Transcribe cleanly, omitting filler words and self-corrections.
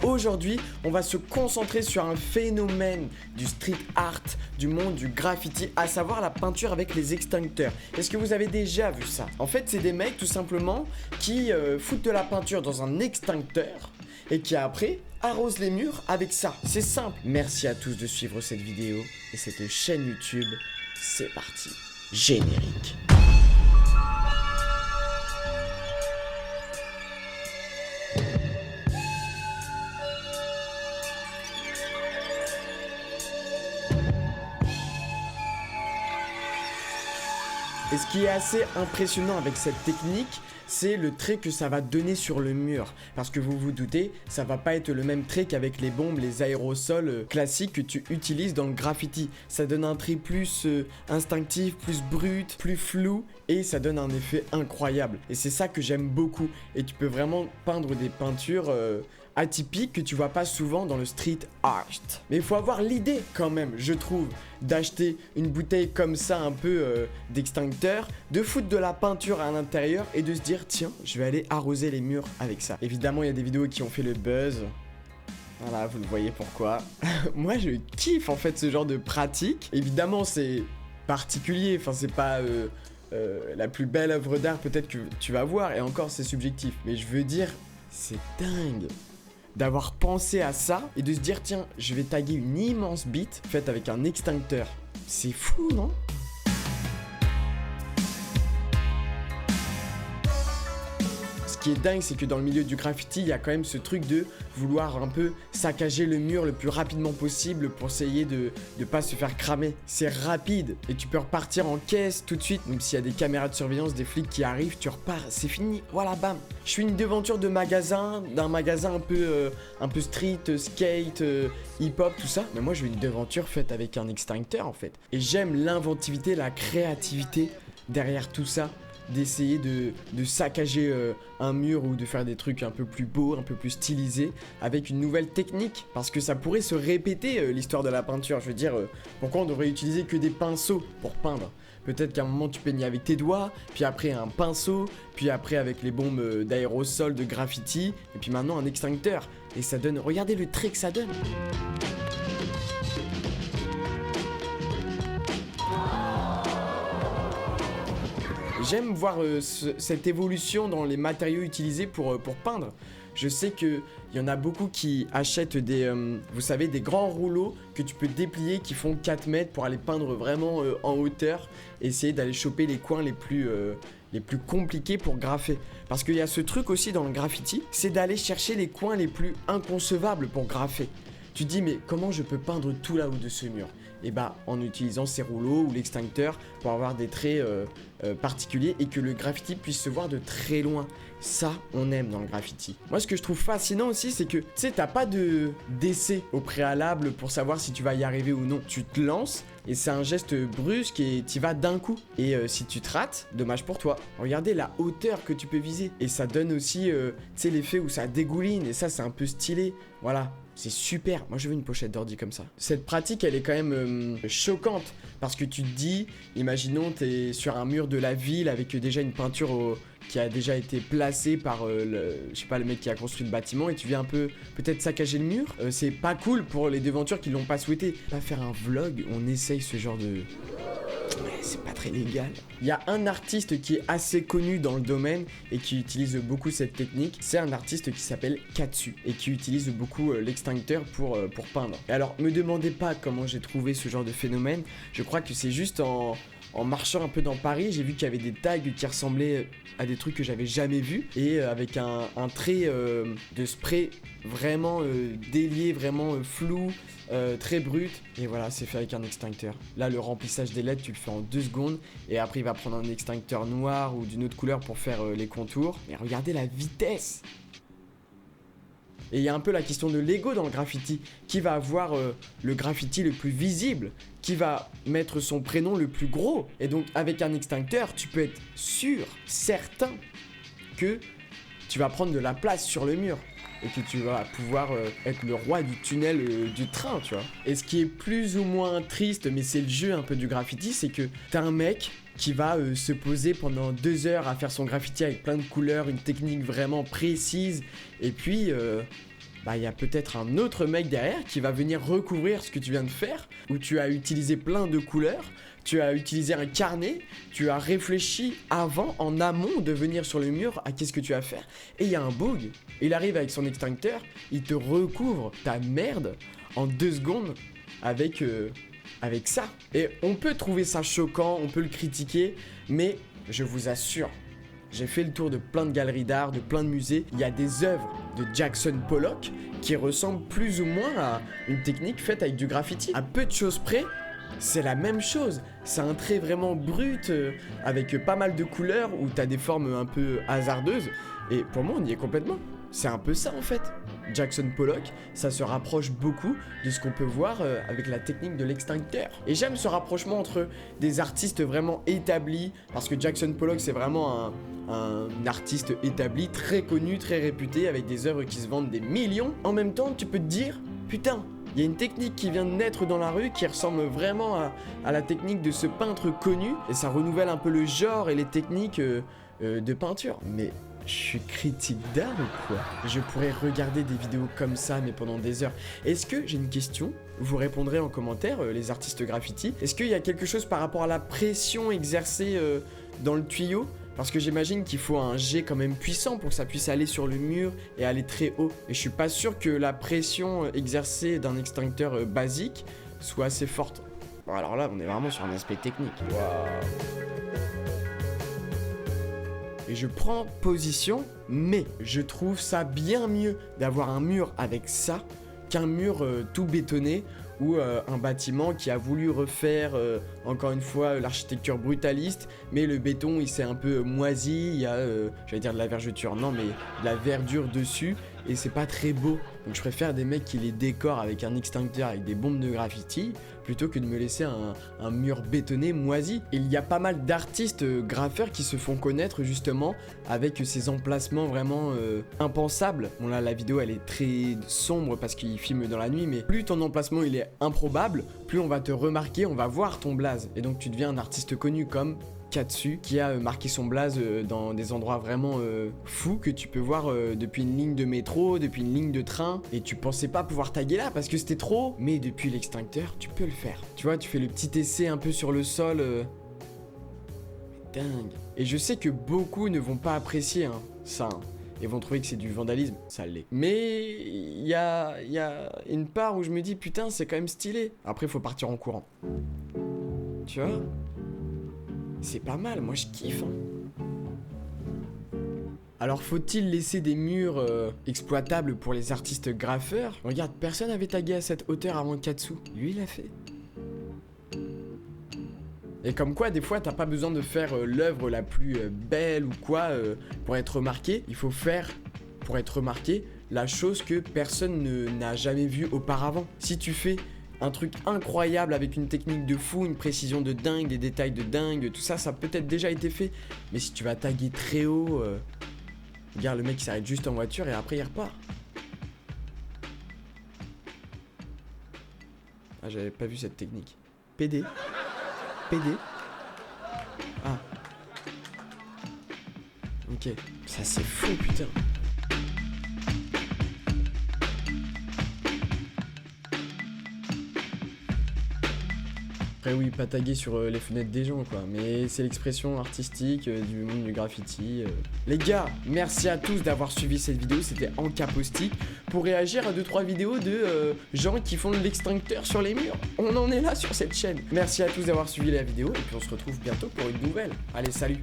Aujourd'hui, on va se concentrer sur un phénomène du street art, du monde du graffiti, à savoir la peinture avec les extincteurs. Est-ce que vous avez déjà vu ça? En fait, c'est des mecs tout simplement qui foutent de la peinture dans un extincteur et qui après arrosent les murs avec ça. C'est simple. Merci à tous de suivre cette vidéo et cette chaîne YouTube. C'est parti. Générique. Et ce qui est assez impressionnant avec cette technique, c'est le trait que ça va donner sur le mur. Parce que vous vous doutez, ça va pas être le même trait qu'avec les bombes, les aérosols classiques que tu utilises dans le graffiti. Ça donne un trait plus instinctif, plus brut, plus flou et ça donne un effet incroyable. Et c'est ça que j'aime beaucoup. Et tu peux vraiment peindre des peintures atypiques que tu vois pas souvent dans le street art. Mais il faut avoir l'idée quand même, je trouve, d'acheter une bouteille comme ça un peu d'extincteur, de foutre de la peinture à l'intérieur et de se dire tiens, je vais aller arroser les murs avec ça. Évidemment, il y a des vidéos qui ont fait le buzz. Voilà, vous le voyez pourquoi. Moi, je kiffe en fait ce genre de pratique. Évidemment, c'est particulier, enfin c'est pas la plus belle œuvre d'art peut-être que tu vas voir, et encore c'est subjectif. Mais je veux dire, c'est dingue d'avoir pensé à ça et de se dire tiens, je vais taguer une immense bite faite avec un extincteur. C'est fou, non? Ce qui est dingue, c'est que dans le milieu du graffiti, il y a quand même ce truc de vouloir un peu saccager le mur le plus rapidement possible pour essayer de pas se faire cramer. C'est rapide et tu peux repartir en caisse tout de suite, même s'il y a des caméras de surveillance, des flics qui arrivent, tu repars, c'est fini, voilà, bam. Je suis une devanture de magasin, d'un magasin un peu street, skate, hip-hop, tout ça, mais moi je veux une devanture faite avec un extincteur en fait. Et j'aime l'inventivité, la créativité derrière tout ça. D'essayer de saccager un mur ou de faire des trucs un peu plus beaux, un peu plus stylisés avec une nouvelle technique, parce que ça pourrait se répéter l'histoire de la peinture. Je veux dire, pourquoi on devrait utiliser que des pinceaux pour peindre? Peut-être qu'à un moment tu peignais avec tes doigts, puis après un pinceau, puis après avec les bombes d'aérosol, de graffiti, et puis maintenant un extincteur. Et ça donne, regardez le trait que ça donne. J'aime voir cette évolution dans les matériaux utilisés pour peindre. Je sais qu'il y en a beaucoup qui achètent vous savez, des grands rouleaux que tu peux déplier qui font 4 mètres pour aller peindre vraiment en hauteur. Essayer d'aller choper les coins les plus compliqués pour graffer. Parce qu'il y a ce truc aussi dans le graffiti, c'est d'aller chercher les coins les plus inconcevables pour graffer. Tu te dis mais comment je peux peindre tout là-haut de ce mur? Et bah en utilisant ces rouleaux ou l'extincteur pour avoir des traits particuliers et que le graffiti puisse se voir de très loin. Ça, on aime dans le graffiti. Moi, ce que je trouve fascinant aussi, c'est que, tu sais, t'as pas d'essai au préalable pour savoir si tu vas y arriver ou non. Tu te lances et c'est un geste brusque et t'y vas d'un coup. Et si tu te rates, dommage pour toi. Regardez la hauteur que tu peux viser. Et ça donne aussi, tu sais, l'effet où ça dégouline et ça, c'est un peu stylé. Voilà. C'est super, moi je veux une pochette d'ordi comme ça. Cette pratique elle est quand même choquante parce que tu te dis, imaginons t'es sur un mur de la ville avec déjà une peinture qui a déjà été placée par le mec qui a construit le bâtiment et tu viens un peu peut-être saccager le mur. C'est pas cool pour les devantures qui l'ont pas souhaité. Pas faire un vlog, on essaye ce genre de... Ouais, c'est pas très légal. Il y a un artiste qui est assez connu dans le domaine et qui utilise beaucoup cette technique. C'est un artiste qui s'appelle Katsu et qui utilise beaucoup l'extincteur pour peindre. Et alors, me demandez pas comment j'ai trouvé ce genre de phénomène. Je crois que c'est juste en marchant un peu dans Paris, j'ai vu qu'il y avait des tags qui ressemblaient à des trucs que j'avais jamais vus et avec un trait de spray vraiment délié, vraiment flou, très brut. Et voilà, c'est fait avec un extincteur. Là, le remplissage des lettres, tu le fais en 2 secondes et après, il va prendre un extincteur noir ou d'une autre couleur pour faire les contours. Mais regardez la vitesse! Et il y a un peu la question de l'ego dans le graffiti. Qui va avoir le graffiti le plus visible? Qui va mettre son prénom le plus gros? Et donc avec un extincteur, tu peux être sûr, certain que tu vas prendre de la place sur le mur. Et que tu vas pouvoir être le roi du tunnel du train, tu vois. Et ce qui est plus ou moins triste, mais c'est le jeu un peu du graffiti, c'est que t'as un mec qui va se poser pendant 2 heures à faire son graffiti avec plein de couleurs, une technique vraiment précise. Et puis, bah il y a peut-être un autre mec derrière qui va venir recouvrir ce que tu viens de faire, où tu as utilisé plein de couleurs, tu as utilisé un carnet, tu as réfléchi avant, en amont de venir sur le mur à qu'est-ce que tu vas faire, et il y a un bug. Il arrive avec son extincteur, il te recouvre ta merde en 2 secondes avec ça. Et on peut trouver ça choquant, on peut le critiquer, mais je vous assure, j'ai fait le tour de plein de galeries d'art, de plein de musées. Il y a des œuvres de Jackson Pollock qui ressemblent plus ou moins à une technique faite avec du graffiti. À peu de choses près, c'est la même chose. C'est un trait vraiment brut, avec pas mal de couleurs, où t'as des formes un peu hasardeuses. Et pour moi, on y est complètement. C'est un peu ça en fait. Jackson Pollock, ça se rapproche beaucoup de ce qu'on peut voir avec la technique de l'extincteur. Et j'aime ce rapprochement entre des artistes vraiment établis, parce que Jackson Pollock c'est vraiment un artiste établi, très connu, très réputé, avec des œuvres qui se vendent des millions. En même temps, tu peux te dire, putain, il y a une technique qui vient de naître dans la rue qui ressemble vraiment à la technique de ce peintre connu, et ça renouvelle un peu le genre et les techniques de peinture. Mais je suis critique d'art ou quoi? Je pourrais regarder des vidéos comme ça, mais pendant des heures. Est-ce que, j'ai une question, vous répondrez en commentaire, les artistes graffiti. Est-ce qu'il y a quelque chose par rapport à la pression exercée dans le tuyau? Parce que j'imagine qu'il faut un jet quand même puissant pour que ça puisse aller sur le mur et aller très haut. Et je suis pas sûr que la pression exercée d'un extincteur basique soit assez forte. Bon, alors là, on est vraiment sur un aspect technique. Waouh. Et je prends position, mais je trouve ça bien mieux d'avoir un mur avec ça qu'un mur tout bétonné ou un bâtiment qui a voulu refaire encore une fois l'architecture brutaliste, mais le béton il s'est un peu moisi, il y a j'allais dire de la vergeture, non mais de la verdure dessus et c'est pas très beau. Donc je préfère des mecs qui les décorent avec un extincteur avec des bombes de graffiti plutôt que de me laisser un mur bétonné moisi. Et il y a pas mal d'artistes graffeurs qui se font connaître justement avec ces emplacements vraiment impensables. Bon là la vidéo elle est très sombre parce qu'il filme dans la nuit, mais plus ton emplacement il est improbable, plus on va te remarquer, on va voir ton blaze. Et donc tu deviens un artiste connu comme Katsu qui a marqué son blaze dans des endroits vraiment fous que tu peux voir depuis une ligne de métro, depuis une ligne de train, et tu pensais pas pouvoir taguer là parce que c'était trop haut, mais depuis l'extincteur tu peux le faire. Tu vois, tu fais le petit essai un peu sur le sol, dingue. Et je sais que beaucoup ne vont pas apprécier ça, et vont trouver que c'est du vandalisme, ça l'est. Mais il y a une part où je me dis putain c'est quand même stylé. Après faut partir en courant. Tu vois? C'est pas mal, moi je kiffe. Alors faut-il laisser des murs exploitables pour les artistes graffeurs? Regarde, personne n'avait tagué à cette hauteur avant Katsu. Lui il a fait. Et comme quoi, des fois, t'as pas besoin de faire l'œuvre la plus belle ou quoi pour être remarqué. Il faut faire, pour être remarqué, la chose que personne n'a jamais vue auparavant. Si tu fais un truc incroyable avec une technique de fou, une précision de dingue, des détails de dingue, tout ça, ça a peut-être déjà été fait. Mais si tu vas taguer très haut, regarde, le mec il s'arrête juste en voiture et après il repart. Ah, j'avais pas vu cette technique. PD. Ah. Ok. Ça c'est fou, putain. Après oui, pas taguer sur les fenêtres des gens quoi, mais c'est l'expression artistique du monde du graffiti. Les gars, merci à tous d'avoir suivi cette vidéo, c'était Encapostique pour réagir à 2-3 vidéos de gens qui font de l'extincteur sur les murs. On en est là sur cette chaîne. Merci à tous d'avoir suivi la vidéo et puis on se retrouve bientôt pour une nouvelle. Allez, salut!